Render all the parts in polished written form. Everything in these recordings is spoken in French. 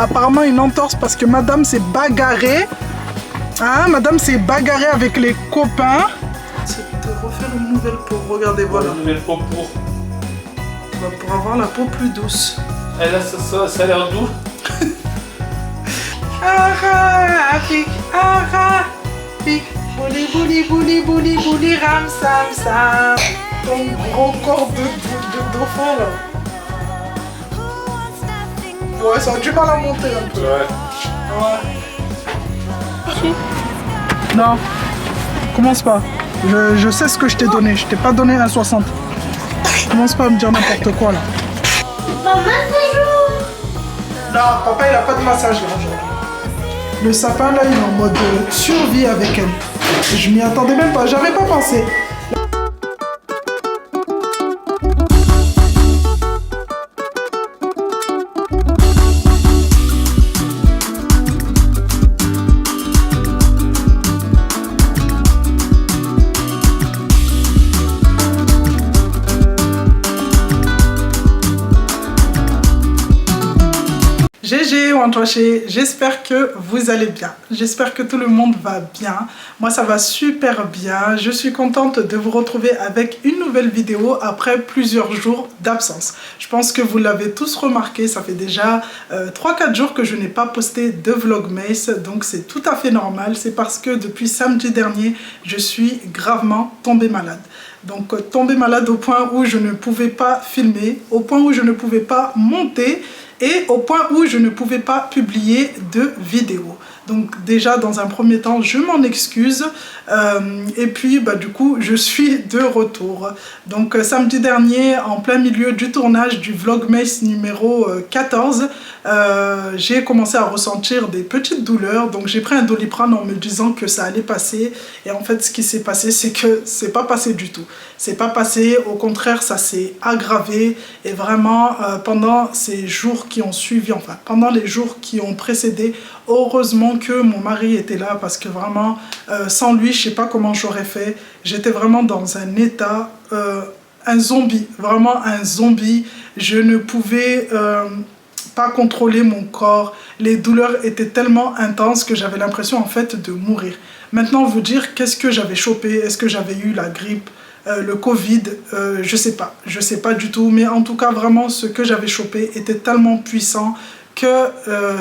apparemment une entorse parce que madame s'est bagarrée. Hein, madame s'est bagarrée avec les copains. C'est de refaire une nouvelle peau, regardez, voilà. Une nouvelle peau pour avoir la peau plus douce. Et là, ça a l'air doux. Bouli, ram, sam. Ton gros corps de dauphin là. Ouais, ça a du mal à monter un peu. Ouais. Non, commence pas. Je sais ce que je t'ai donné. Je t'ai pas donné 1,60. Commence pas à me dire n'importe quoi là. Maman, bonjour. Non, papa il a pas de massage là aujourd'hui. Le sapin là il est en mode survie avec elle. Je m'y attendais même pas, j'avais pas pensé. GG ou Antoché, j'espère que vous allez bien, j'espère que tout le monde va bien, moi ça va super bien, je suis contente de vous retrouver avec une nouvelle vidéo après plusieurs jours d'absence. Je pense que vous l'avez tous remarqué, ça fait déjà 3-4 jours que je n'ai pas posté de Vlogmas, donc c'est tout à fait normal, c'est parce que depuis samedi dernier, je suis gravement tombée malade. Donc tombée malade au point où je ne pouvais pas filmer, au point où je ne pouvais pas monter, et au point où je ne pouvais pas publier de vidéo. Donc déjà dans un premier temps je m'en excuse et puis du coup je suis de retour. Donc samedi dernier en plein milieu du tournage du Vlogmas numéro 14 j'ai commencé à ressentir des petites douleurs, donc j'ai pris un Doliprane en me disant que ça allait passer, et en fait ce qui s'est passé c'est que c'est pas passé du tout. C'est pas passé, au contraire ça s'est aggravé, et vraiment pendant ces jours qui ont suivi, enfin pendant les jours qui ont précédé, heureusement que mon mari était là parce que vraiment sans lui je sais pas comment j'aurais fait. J'étais vraiment dans un état, un zombie, vraiment un zombie. Je ne pouvais pas contrôler mon corps, les douleurs étaient tellement intenses que j'avais l'impression en fait de mourir. Maintenant vous dire qu'est-ce que j'avais chopé, est-ce que j'avais eu la grippe, le Covid, je sais pas du tout, mais en tout cas vraiment ce que j'avais chopé était tellement puissant que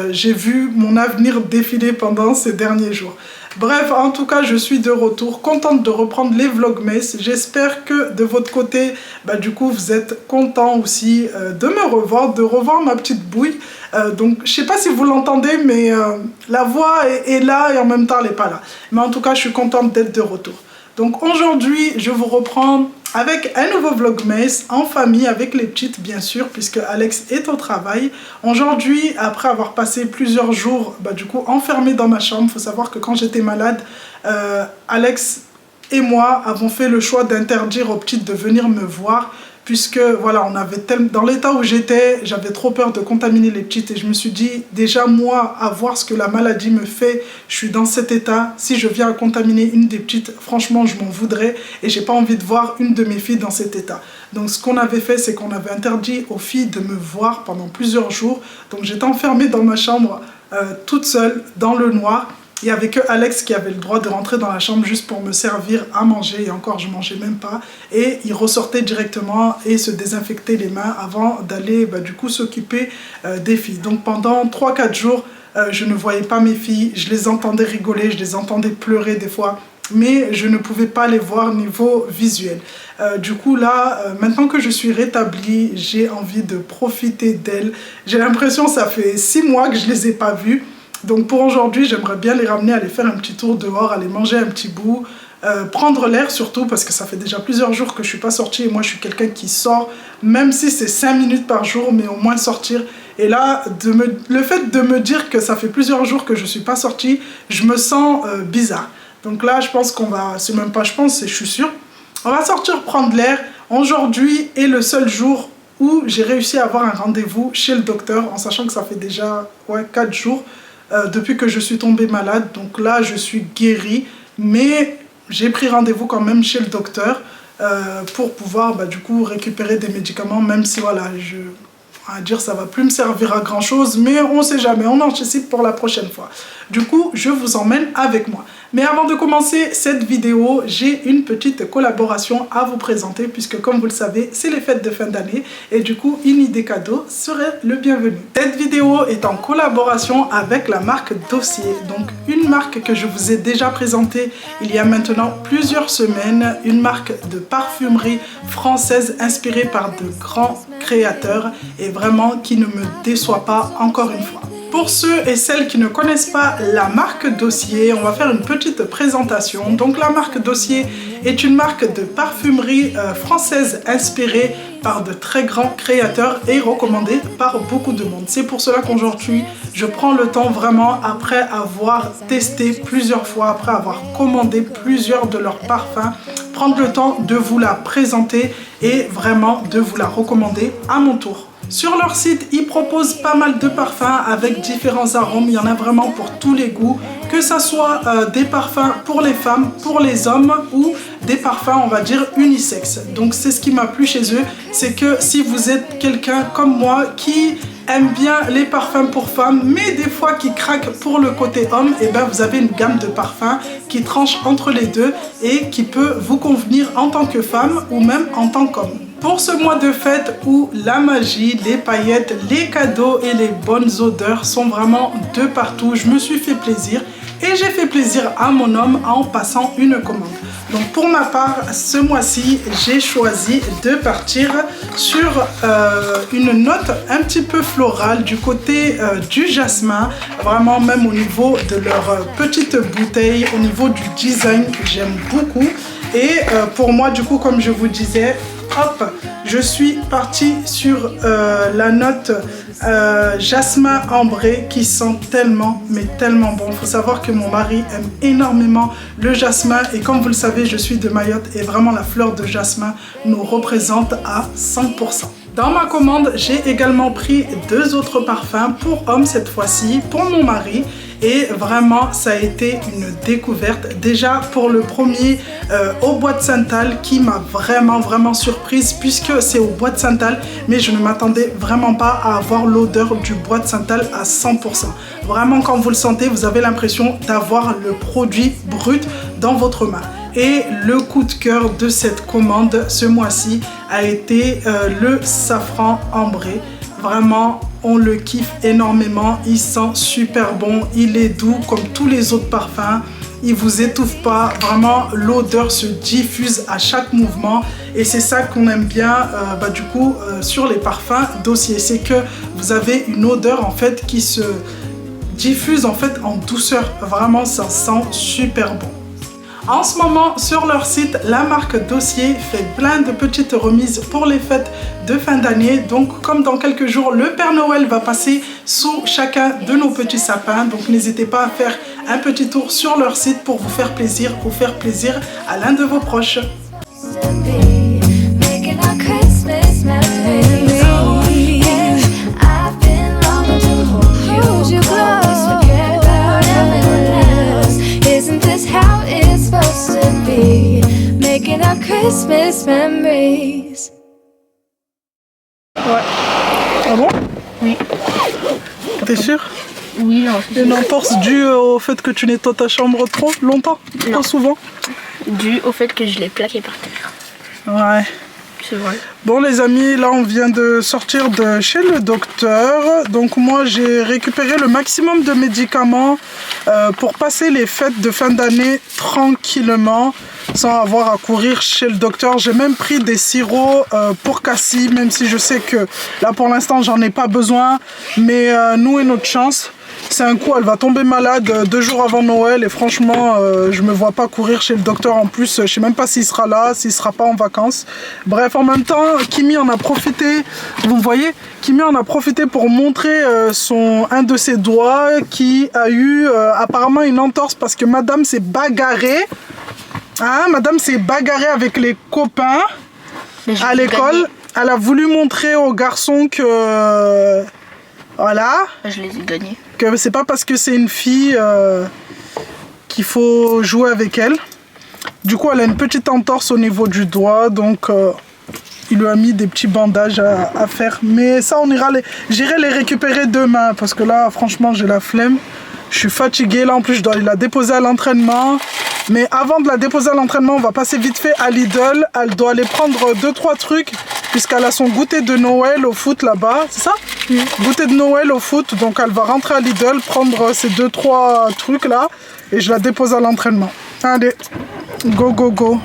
j'ai vu mon avenir défiler pendant ces derniers jours. Bref, en tout cas, je suis de retour, contente de reprendre les Vlogmas. J'espère que de votre côté, du coup, vous êtes content aussi de me revoir, de revoir ma petite bouille. Donc, je sais pas si vous l'entendez, mais la voix est là et en même temps, elle n'est pas là. Mais en tout cas, je suis contente d'être de retour. Donc aujourd'hui, je vous reprends avec un nouveau Vlogmas en famille avec les petites bien sûr, puisque Alex est au travail. Aujourd'hui, après avoir passé plusieurs jours du coup enfermé dans ma chambre, il faut savoir que quand j'étais malade, Alex et moi avons fait le choix d'interdire aux petites de venir me voir, puisque voilà, on avait dans l'état où j'étais, j'avais trop peur de contaminer les petites, et je me suis dit déjà moi, à voir ce que la maladie me fait, je suis dans cet état, si je viens à contaminer une des petites, franchement je m'en voudrais, et j'ai pas envie de voir une de mes filles dans cet état. Donc ce qu'on avait fait, c'est qu'on avait interdit aux filles de me voir pendant plusieurs jours. Donc j'étais enfermée dans ma chambre toute seule dans le noir. Il n'y avait que Alex qui avait le droit de rentrer dans la chambre juste pour me servir à manger, et encore je mangeais même pas, et il ressortait directement et se désinfectait les mains avant d'aller du coup s'occuper des filles. Donc pendant 3-4 jours je ne voyais pas mes filles, je les entendais rigoler, je les entendais pleurer des fois, mais je ne pouvais pas les voir niveau visuel. Du coup là, maintenant que je suis rétablie, j'ai envie de profiter d'elles. J'ai l'impression que ça fait 6 mois que je les ai pas vues. Donc pour aujourd'hui, j'aimerais bien les ramener, aller faire un petit tour dehors, aller manger un petit bout, prendre l'air surtout, parce que ça fait déjà plusieurs jours que je suis pas sortie, et moi je suis quelqu'un qui sort, même si c'est 5 minutes par jour, mais au moins sortir. Et là, le fait de me dire que ça fait plusieurs jours que je suis pas sortie, je me sens bizarre. Donc là, je pense qu'on va, c'est même pas je pense, c'est je suis sûre, on va sortir prendre l'air. Aujourd'hui est le seul jour où j'ai réussi à avoir un rendez-vous chez le docteur, en sachant que ça fait déjà 4 jours depuis que je suis tombée malade. Donc là je suis guérie, mais j'ai pris rendez-vous quand même chez le docteur pour pouvoir du coup récupérer des médicaments, même si voilà, on va dire ça va plus me servir à grand chose, mais on sait jamais, on anticipe pour la prochaine fois. Du coup, je vous emmène avec moi. Mais avant de commencer cette vidéo, j'ai une petite collaboration à vous présenter puisque comme vous le savez, c'est les fêtes de fin d'année et du coup, une idée cadeau serait le bienvenu. Cette vidéo est en collaboration avec la marque Dossier, donc une marque que je vous ai déjà présentée il y a maintenant plusieurs semaines, une marque de parfumerie française inspirée par de grands créateurs et vraiment qui ne me déçoit pas encore une fois. Pour ceux et celles qui ne connaissent pas la marque Dossier, on va faire une petite présentation. Donc la marque Dossier est une marque de parfumerie française inspirée par de très grands créateurs et recommandée par beaucoup de monde. C'est pour cela qu'aujourd'hui, je prends le temps vraiment, après avoir testé plusieurs fois, après avoir commandé plusieurs de leurs parfums, prendre le temps de vous la présenter et vraiment de vous la recommander à mon tour. Sur leur site, ils proposent pas mal de parfums avec différents arômes. Il y en a vraiment pour tous les goûts, que ce soit des parfums pour les femmes, pour les hommes ou des parfums, on va dire, unisexes. Donc c'est ce qui m'a plu chez eux, c'est que si vous êtes quelqu'un comme moi qui aime bien les parfums pour femmes, mais des fois qui craque pour le côté homme, et ben vous avez une gamme de parfums qui tranche entre les deux et qui peut vous convenir en tant que femme ou même en tant qu'homme. Pour ce mois de fête où la magie, les paillettes, les cadeaux et les bonnes odeurs sont vraiment de partout, je me suis fait plaisir et j'ai fait plaisir à mon homme en passant une commande. Donc pour ma part, ce mois-ci, j'ai choisi de partir sur une note un petit peu florale du côté du jasmin, vraiment même au niveau de leur petite bouteille, au niveau du design que j'aime beaucoup. Et pour moi, du coup, comme je vous disais, hop, je suis partie sur la note jasmin ambré qui sent tellement, mais tellement bon. Il faut savoir que mon mari aime énormément le jasmin et comme vous le savez, je suis de Mayotte et vraiment la fleur de jasmin nous représente à 100%. Dans ma commande, j'ai également pris 2 autres parfums pour homme cette fois-ci, pour mon mari. Et vraiment, ça a été une découverte. Déjà pour le premier au bois de santal qui m'a vraiment surprise puisque c'est au bois de santal. Mais je ne m'attendais vraiment pas à avoir l'odeur du bois de santal à 100%. Vraiment, quand vous le sentez, vous avez l'impression d'avoir le produit brut dans votre main. Et le coup de cœur de cette commande ce mois-ci a été le safran ambré. Vraiment, on le kiffe énormément, il sent super bon, il est doux comme tous les autres parfums, il vous étouffe pas, vraiment l'odeur se diffuse à chaque mouvement et c'est ça qu'on aime bien du coup sur les parfums Dossier, c'est que vous avez une odeur en fait qui se diffuse en fait en douceur, vraiment ça sent super bon. En ce moment, sur leur site, la marque Dossier fait plein de petites remises pour les fêtes de fin d'année. Donc, comme dans quelques jours, le Père Noël va passer sous chacun de nos petits sapins. Donc, n'hésitez pas à faire un petit tour sur leur site pour vous faire plaisir à l'un de vos proches. Christmas memories. Ouais. Ah bon? Oui. T'es sûr? Oui, non. Une entorse due au fait que tu nettoies ta chambre trop longtemps? Non. Trop souvent? Dû au fait que je l'ai plaqué par terre. Ouais. C'est vrai. Bon les amis, là on vient de sortir de chez le docteur. Donc moi j'ai récupéré le maximum de médicaments pour passer les fêtes de fin d'année tranquillement, sans avoir à courir chez le docteur. J'ai même pris des sirops pour Cassie, même si je sais que là pour l'instant j'en ai pas besoin. Mais nous et notre chance, c'est un coup elle va tomber malade 2 jours avant Noël et franchement je me vois pas courir chez le docteur. En plus je sais même pas s'il sera là, s'il sera pas en vacances. Bref, en même temps Kimi en a profité, vous voyez, Kimi en a profité pour montrer un de ses doigts qui a eu apparemment une entorse parce que madame s'est bagarrée. Hein, madame s'est bagarrée avec les copains à l'école. Elle a voulu montrer aux garçons que voilà. Je les ai gagnés. Que c'est pas parce que c'est une fille qu'il faut jouer avec elle. Du coup, elle a une petite entorse au niveau du doigt, donc il lui a mis des petits bandages à faire. Mais ça, j'irai les récupérer demain parce que là, franchement, j'ai la flemme. Je suis fatiguée. Là, en plus, je dois la déposer à l'entraînement. Mais avant de la déposer à l'entraînement, on va passer vite fait à Lidl. Elle doit aller prendre 2-3 trucs puisqu'elle a son goûter de Noël au foot là-bas. C'est ça? Goûter de Noël au foot. Donc, elle va rentrer à Lidl, prendre ces 2-3 trucs là et je la dépose à l'entraînement. Allez, go, go, go.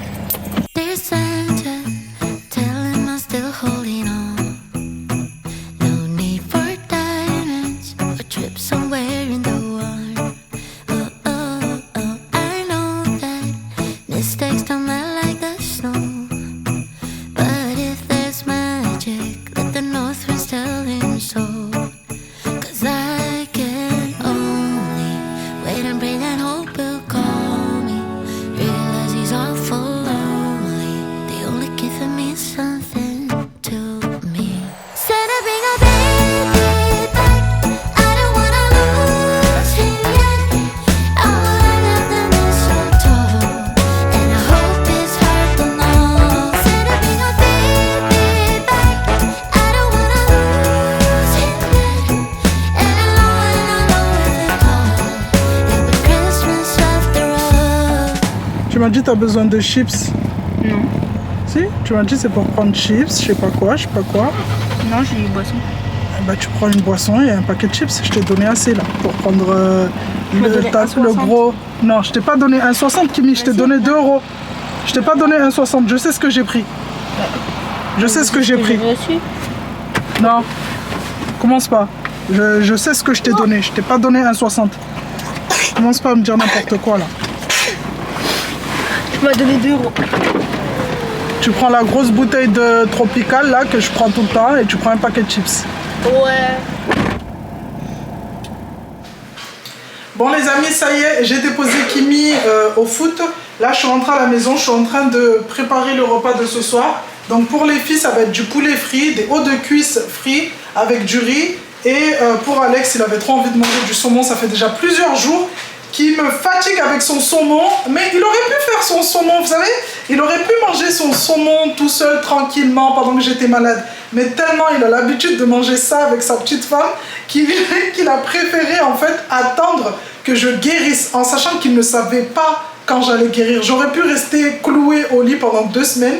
Tu m'as dit tu as besoin de chips? Non. Si, tu m'as dit c'est pour prendre chips, je sais pas quoi. Non, j'ai une boisson. Eh ben, tu prends une boisson et un paquet de chips, je t'ai donné assez là pour prendre le gros. Non, je t'ai pas donné 1,60 Kimi, je t'ai donné 2 €. Je t'ai pas donné 1,60, je sais ce que j'ai pris. Je sais ce que j'ai pris. Non, commence pas. Je sais ce que je t'ai donné, je t'ai pas donné 1,60. Commence pas à me dire n'importe quoi là. Tu m'as donné 2 €. Tu prends la grosse bouteille de Tropical là que je prends tout le temps et tu prends un paquet de chips. Ouais. Bon les amis, ça y est, j'ai déposé Kimi au foot. Là je suis rentrée à la maison, je suis en train de préparer le repas de ce soir. Donc pour les filles ça va être du poulet frit, des hauts de cuisse frits avec du riz. Et pour Alex, il avait trop envie de manger du saumon, ça fait déjà plusieurs jours qui me fatigue avec son saumon, mais il aurait pu faire son saumon, vous savez, il aurait pu manger son saumon tout seul, tranquillement, pendant que j'étais malade. Mais tellement il a l'habitude de manger ça avec sa petite femme, qu'il a préféré en fait attendre que je guérisse, en sachant qu'il ne savait pas quand j'allais guérir. J'aurais pu rester clouée au lit pendant 2 semaines,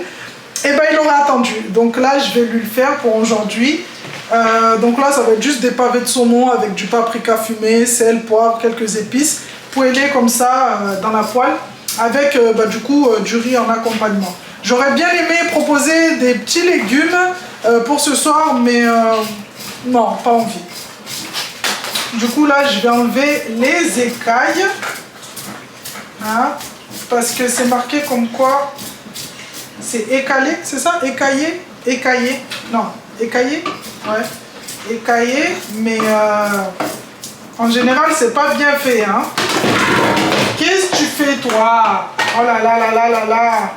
et ben il aurait attendu. Donc là, je vais lui le faire pour aujourd'hui. Donc là, ça va être juste des pavés de saumon avec du paprika fumé, sel, poivre, quelques épices. Poêlé comme ça dans la poêle avec du coup du riz en accompagnement. J'aurais bien aimé proposer des petits légumes pour ce soir, mais non, pas envie. Du coup là je vais enlever les écailles, hein, parce que c'est marqué comme quoi c'est écalé, c'est ça? Écaillé? Écaillé? Non, écaillé? Ouais, écaillé, mais en général, c'est pas bien fait, hein. Qu'est-ce que tu fais, toi? Oh là là là là là là.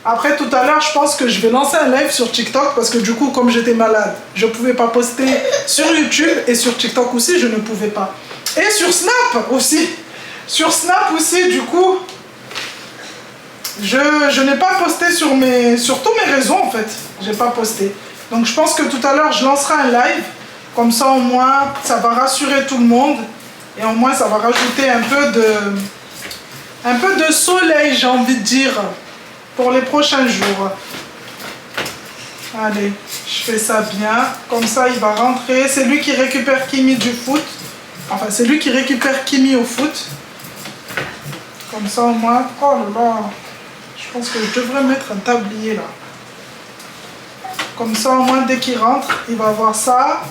Après, tout à l'heure, je pense que je vais lancer un live sur TikTok parce que du coup, comme j'étais malade, je pouvais pas poster sur YouTube et sur TikTok aussi, je ne pouvais pas. Et sur Snap aussi. Sur Snap aussi, du coup, je n'ai pas posté sur tous mes réseaux, en fait. J'ai pas posté. Donc, je pense que tout à l'heure, je lancerai un live. Comme ça, au moins, ça va rassurer tout le monde. Et au moins, ça va rajouter un peu de soleil, j'ai envie de dire, pour les prochains jours. Allez, je fais ça bien. Comme ça, il va rentrer. C'est lui qui récupère Kimi du foot. Enfin, c'est lui qui récupère Kimi au foot. Comme ça, au moins... Oh là là. Je pense que je devrais mettre un tablier, là. Comme ça, au moins, dès qu'il rentre, il va avoir ça.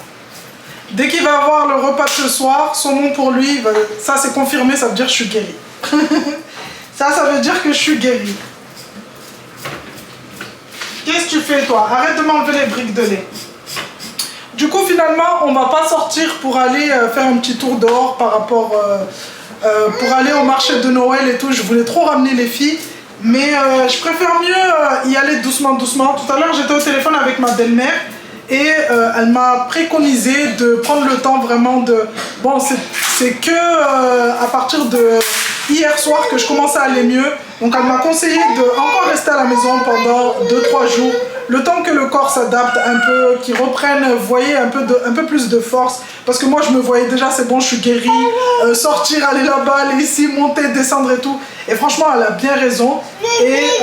Dès qu'il va avoir le repas de ce soir, saumon pour lui, ça c'est confirmé, ça veut dire que je suis guérie. Ça veut dire que je suis guérie. Qu'est-ce que tu fais toi? Arrête de m'enlever les briques de lait. Du coup finalement, on va pas sortir pour aller faire un petit tour dehors par rapport... pour aller au marché de Noël et tout. Je voulais trop ramener les filles. Mais je préfère mieux y aller doucement, doucement. Tout à l'heure, j'étais au téléphone avec ma belle-mère. Et elle m'a préconisé de prendre le temps vraiment de... Bon, c'est que à partir de hier soir que je commençais à aller mieux. Donc elle m'a conseillé de encore rester à la maison pendant 2-3 jours. Le temps que le corps s'adapte un peu, qu'il reprenne, vous voyez, un peu plus de force. Parce que moi je me voyais déjà, c'est bon, je suis guérie. Sortir, aller là-bas, aller ici, monter, descendre et tout. Et franchement, elle a bien raison. Et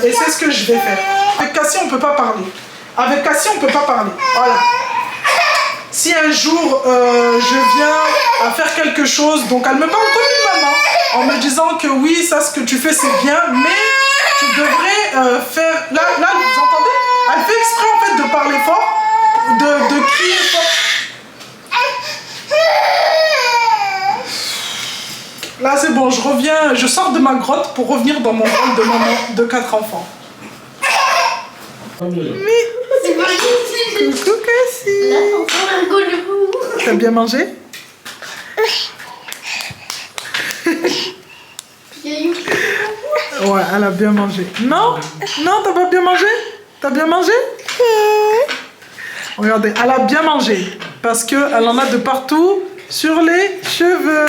c'est ce que je vais faire. Avec Cassie, on ne peut pas parler. Avec Cassie, on ne peut pas parler. Voilà. Si un jour je viens à faire quelque chose, donc elle me parle comme une maman, en me disant que oui, ça ce que tu fais c'est bien, mais tu devrais faire... Là, vous entendez? Elle fait exprès en fait de parler fort, de crier fort. Là c'est bon, je reviens, je sors de ma grotte pour revenir dans mon rôle de maman de 4 enfants. Mais... Coucou Cassie. T'as bien mangé? Ouais, elle a bien mangé. Non? Non, t'as pas bien mangé? T'as bien mangé? Regardez, elle a bien mangé. Parce qu'elle en a de partout sur les cheveux.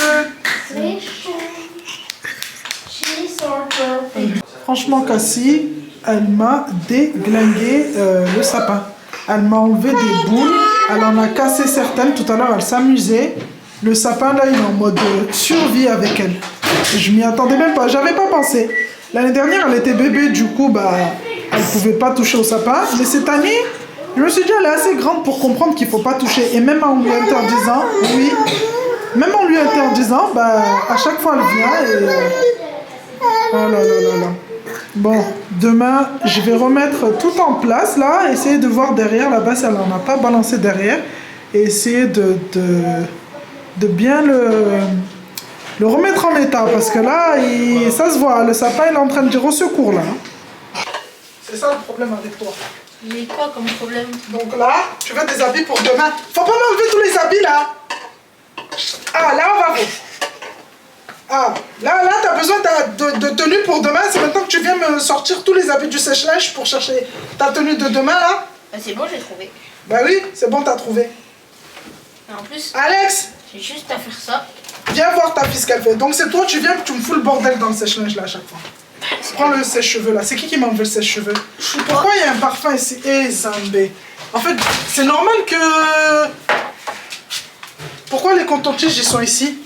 Franchement, Cassie, elle m'a déglingué le sapin. Elle m'a enlevé des boules. Elle en a cassé certaines. Tout à l'heure, elle s'amusait. Le sapin, là, il est en mode survie avec elle. Je m'y attendais même pas. J'avais pas pensé. L'année dernière, elle était bébé. Du coup, bah, elle pouvait pas toucher au sapin. Mais cette année, je me suis dit, elle est assez grande pour comprendre qu'il faut pas toucher. Et même en lui interdisant, oui, même en lui interdisant, bah, à chaque fois, elle vient et... Oh là là là là. Bon, demain, je vais remettre tout en place, là. Essayer de voir derrière, là-bas, si elle n'en a pas balancé derrière. Et essayer de bien le remettre en état. Parce que là, ça se voit, le sapin, il est en train de dire au secours, là. C'est ça le problème avec toi. Mais quoi comme problème? Donc là, tu veux des habits pour demain. Faut pas m'enlever tous les habits, là. Ah, là, on va voir. Ah, là, t'as besoin de tenue pour demain. C'est maintenant que tu viens me sortir tous les habits du sèche-linge pour chercher ta tenue de demain, là. Bah c'est bon, j'ai trouvé. Bah oui, c'est bon, t'as trouvé. Et en plus, Alex, j'ai juste à faire ça. viens voir ta fille ce qu'elle fait. Donc c'est toi, tu viens, tu me fous le bordel dans le sèche-linge, là, à chaque fois. Prends le sèche-cheveux, là. C'est qui m'a enlevé le sèche-cheveux? Pourquoi il y a un parfum ici? Eh, Zambé. En fait, c'est normal que... Pourquoi les cotons-tiges, ils sont ici?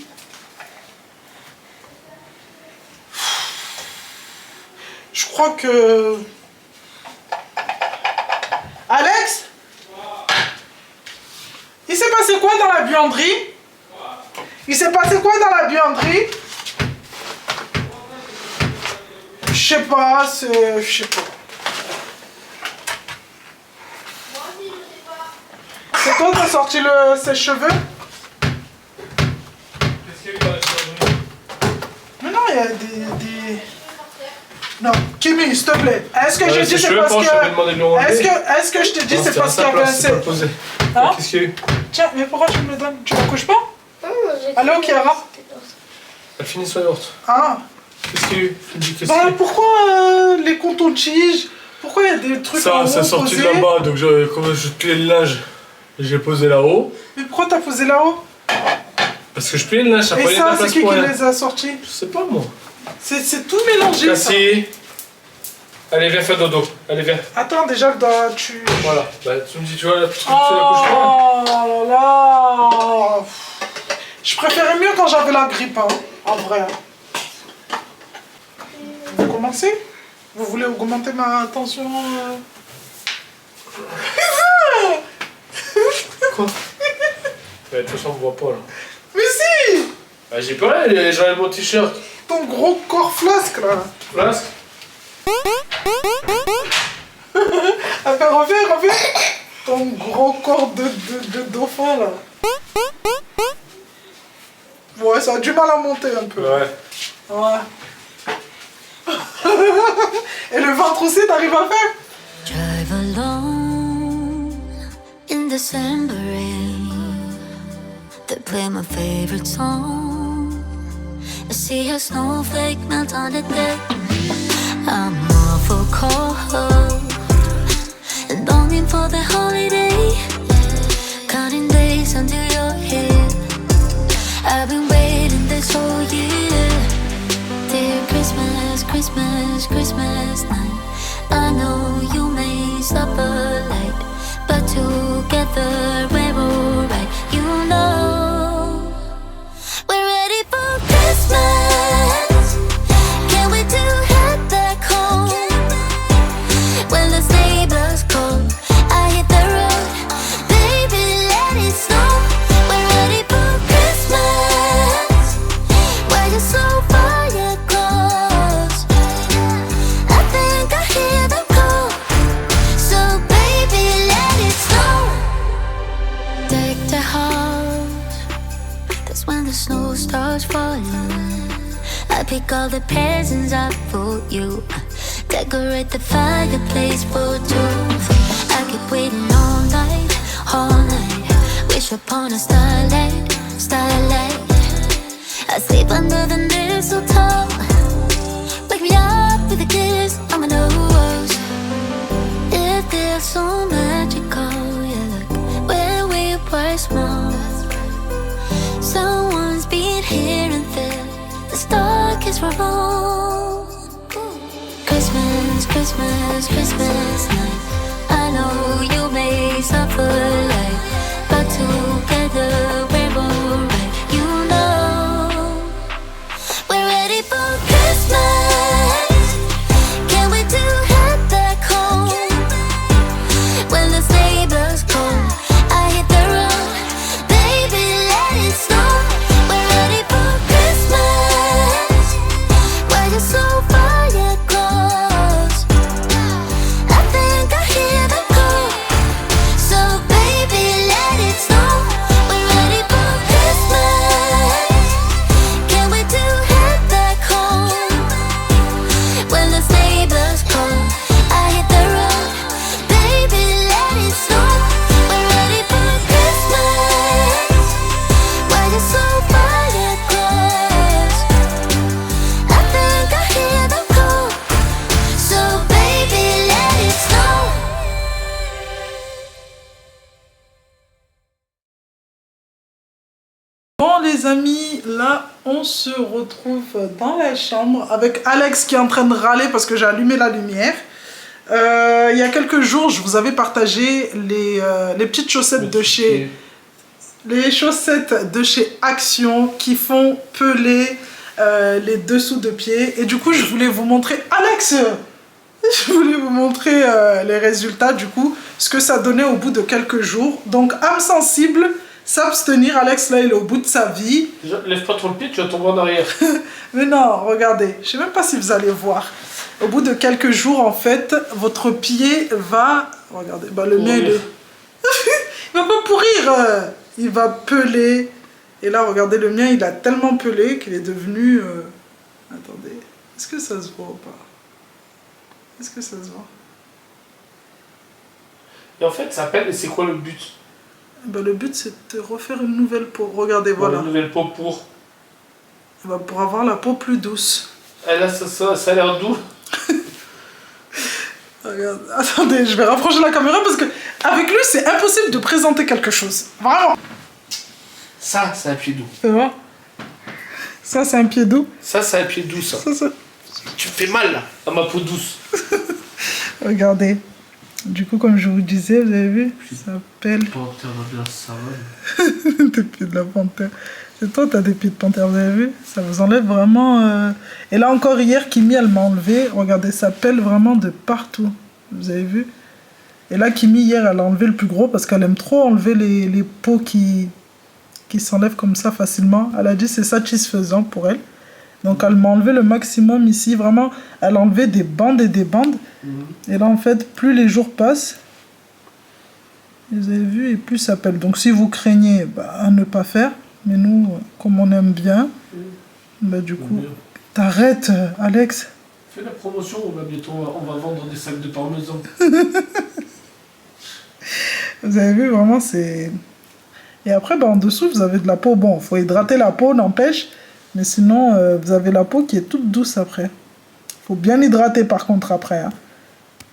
Je crois que... Alex? Il s'est passé quoi dans la buanderie? Il s'est passé quoi dans la buanderie? Je sais pas, c'est... Je sais pas. C'est toi qui as sorti le sèche-cheveux? Qu'est-ce qu'il y a eu dans la chambre? Mais non, il y a des... Non, Kimi, s'il te plaît. Est-ce que je dis c'est parce que... Est-ce que je te dis c'est parce qu'il y avait un sèche... Hein? Qu'est-ce qu'il y a eu? Tiens, mais pourquoi tu me le donnes? Tu ne couches pas? Allô, Chiara? Elle finit son yaourt. Ah. Qu'est-ce qu'il y a eu? Qu'est-ce qu'il y Bah, a eu? pourquoi les cotons-tiges? Pourquoi il y a des trucs en haut Ça sorti de posés? là-bas, donc comme je pliais le linge, j'ai posé là-haut. Mais pourquoi t'as posé là-haut? Parce que je pliais le linge, ça Et prenait de la ça, c'est place qui pour rien. les a sortis? Je sais pas moi. C'est tout mélangé, ça. Cassie. Allez, viens faire dodo. Allez, viens. Attends, déjà, tu... Voilà. Bah, tu me dis, tu vois, tu la couches pas. Oh là là. Je préférais mieux quand j'avais la grippe, hein, en vrai. Vous commencez? Vous voulez augmenter ma tension Quoi? Mais de toute façon, on voit pas là. Mais si! Bah, j'ai pas rien, j'enlève mon t-shirt. Ton gros corps flasque, là. Flasque. Enfin, reviens. Ton gros corps de dauphin, là. Ouais, ça a du mal à monter un peu. Ouais. Ouais. Et le ventre aussi, t'arrives à faire? Drive alone in December rain. They play my favorite song. I see a snowflake melt on the deck. I'm awful cold and longing for the holiday. Counting days until you're here. I've been waiting this whole year. suffer light, but together we're alright. You know, we're ready for Christmas. Can't wait to head back home. When the sleigh bells call, I hit the road. Baby, let it snow. We're ready for Christmas. Why you so far yet close? I think I hear them call. So baby, let it snow. Deck the house. That's when the snow starts falling. I pick all the presents up for you. Decorate the fireplace for two. I keep waiting all night, all night. Wish upon a starlight, starlight. I sleep under the mistletoe. Wake me up with a kiss on my nose. It feels so magical, yeah, look where we were small. Someone's been here and there. The star kiss for all. Christmas, Christmas, Christmas night. I know you may suffer light, but together we're alright. You know, we're ready for Christmas. Can't wait to head back home. When the sleigh bells call, I hit the road. Baby, let it snow. We're ready for Christmas. Why you so far yet close? I think I hear them call. So baby, let it snow. We're ready for Christmas. Can't wait to head back home. When the sleigh bells call, I hit the road. Baby, let it snow. We're ready for Christmas. Why you so far yet close? I think I hear them call. So baby, let it snow. Bon les amis, là on se retrouve dans la chambre avec Alex qui est en train de râler parce que j'ai allumé la lumière. Il y a quelques jours, je vous avais partagé les petites chaussettes de chez... Les chaussettes de chez Action qui font peler les dessous de pied. Et du coup, je voulais vous montrer... Alex! Je voulais vous montrer les résultats, du coup, ce que ça donnait au bout de quelques jours. Donc, âme sensible, s'abstenir. Alex, là, il est au bout de sa vie. Lève pas trop le pied, tu vas tomber en arrière. Mais non, regardez, je sais même pas si vous allez voir. Au bout de quelques jours, en fait, votre pied va... Regardez, bah, le mien, il est... il va pas pourrir, il va peler. Et là, regardez, le mien, il a tellement pelé qu'il est devenu... Attendez, est-ce que ça se voit ou pas? Est-ce que ça se voit? Et en fait, ça pèle, et c'est quoi le but? Ben, le but, c'est de refaire une nouvelle peau. Regardez, voilà. Une nouvelle peau pour... Ben, pour avoir la peau plus douce. Et là, ça a l'air doux. Regarde. Attendez, je vais rapprocher la caméra parce que avec lui, c'est impossible de présenter quelque chose. Vraiment. Ça, c'est un pied doux. C'est bon? Ça, c'est un pied doux. Ça, c'est un pied doux, ça. Tu me fais mal, là, à ma peau douce. Regardez. Du coup, comme je vous disais, vous avez vu, ça pèle. Panthère de la savane. Des pieds de la panthère. C'est toi, t'as des pieds de panthère, vous avez vu? Ça vous enlève vraiment... Et là encore, hier, Kimi, elle m'a enlevé. Regardez, ça pèle vraiment de partout. Vous avez vu? Et là, Kimi, hier, elle a enlevé le plus gros parce qu'elle aime trop enlever les peaux qui s'enlèvent comme ça facilement. Elle a dit que c'est satisfaisant pour elle. Donc, elle m'a enlevé le maximum ici. Vraiment, elle a enlevé des bandes et des bandes. Et là, en fait, plus les jours passent, vous avez vu, et plus ça pèle. Donc, si vous craignez, bah, à ne pas faire. Mais nous, comme on aime bien, bah, du coup, t'arrêtes, Alex. Fais la promotion, bientôt on va vendre des sacs de parmesan. Vous avez vu, vraiment, c'est... Et après, bah, en dessous, vous avez de la peau. Bon, il faut hydrater la peau, n'empêche. Mais sinon, vous avez la peau qui est toute douce après. Il faut bien hydrater, par contre, après. Hein.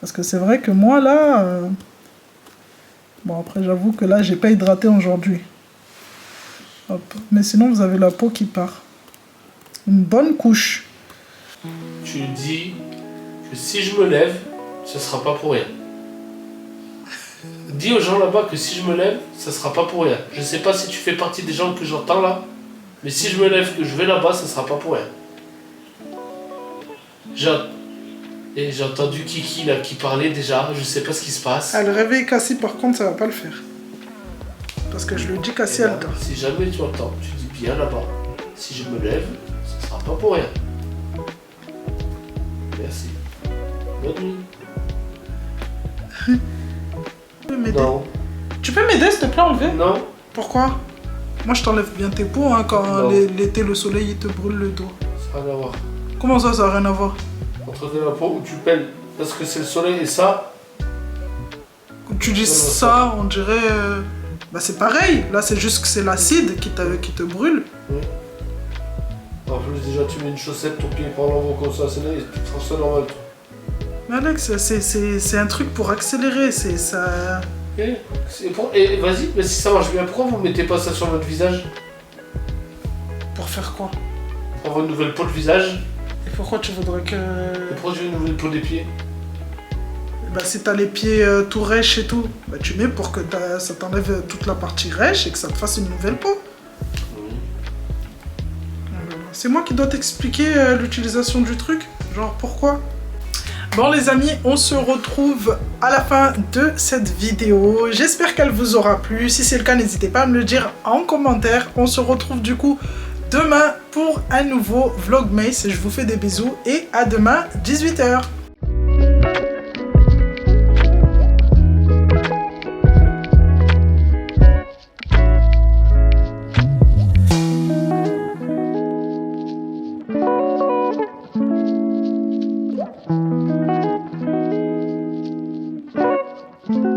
Parce que c'est vrai que moi, là... Bon, après, j'avoue que là, j'ai pas hydraté aujourd'hui. Hop. Mais sinon, vous avez la peau qui part. Une bonne couche. Tu dis que si je me lève, ce sera pas pour rien. Dis aux gens là-bas que si je me lève, ça sera pas pour rien. Je sais pas si tu fais partie des gens que j'entends là, mais si je me lève, que je vais là-bas, ça sera pas pour rien. J'ai entendu Kiki là qui parlait déjà, je sais pas ce qui se passe. Ah, le réveil Cassie, par contre, ça va pas le faire. Parce que je le dis, Cassie, elle dort. Si jamais tu entends, tu dis bien là-bas. Si je me lève, ça sera pas pour rien. Merci. Bonne nuit. Tu peux m'aider? Non. Tu peux m'aider, s'il te plaît, enlever? Non. Pourquoi? Moi, je t'enlève bien tes peaux, hein, quand Non. l'été, le soleil, il te brûle le dos. Ça n'a rien à voir. Comment ça n'a rien à voir? Entre de la peau où tu pèles parce que c'est le soleil et ça. Quand tu dis ça, on dirait... Bah, c'est pareil. Là, c'est juste que c'est l'acide qui te brûle. Oui. En plus, déjà, tu mets une chaussette, ton pied prend l'envoi comme ça, tu trouves ça normal, toi. Mais Alex, c'est un truc pour accélérer, c'est ça... Et vas-y, mais si ça marche bien, pourquoi vous mettez pas ça sur votre visage? Pour faire quoi? Pour avoir une nouvelle peau de visage? Et pourquoi tu voudrais que... Et pourquoi tu veux une nouvelle peau des pieds? Bah, si t'as les pieds tout rêches et tout, bah, tu mets pour que ça t'enlève toute la partie rêche et que ça te fasse une nouvelle peau. Oui. C'est moi qui dois t'expliquer l'utilisation du truc. Genre, pourquoi? Bon les amis, on se retrouve à la fin de cette vidéo. J'espère qu'elle vous aura plu. Si c'est le cas, n'hésitez pas à me le dire en commentaire. On se retrouve du coup demain pour un nouveau Vlogmas. Je vous fais des bisous et à demain 18 h. Thank you.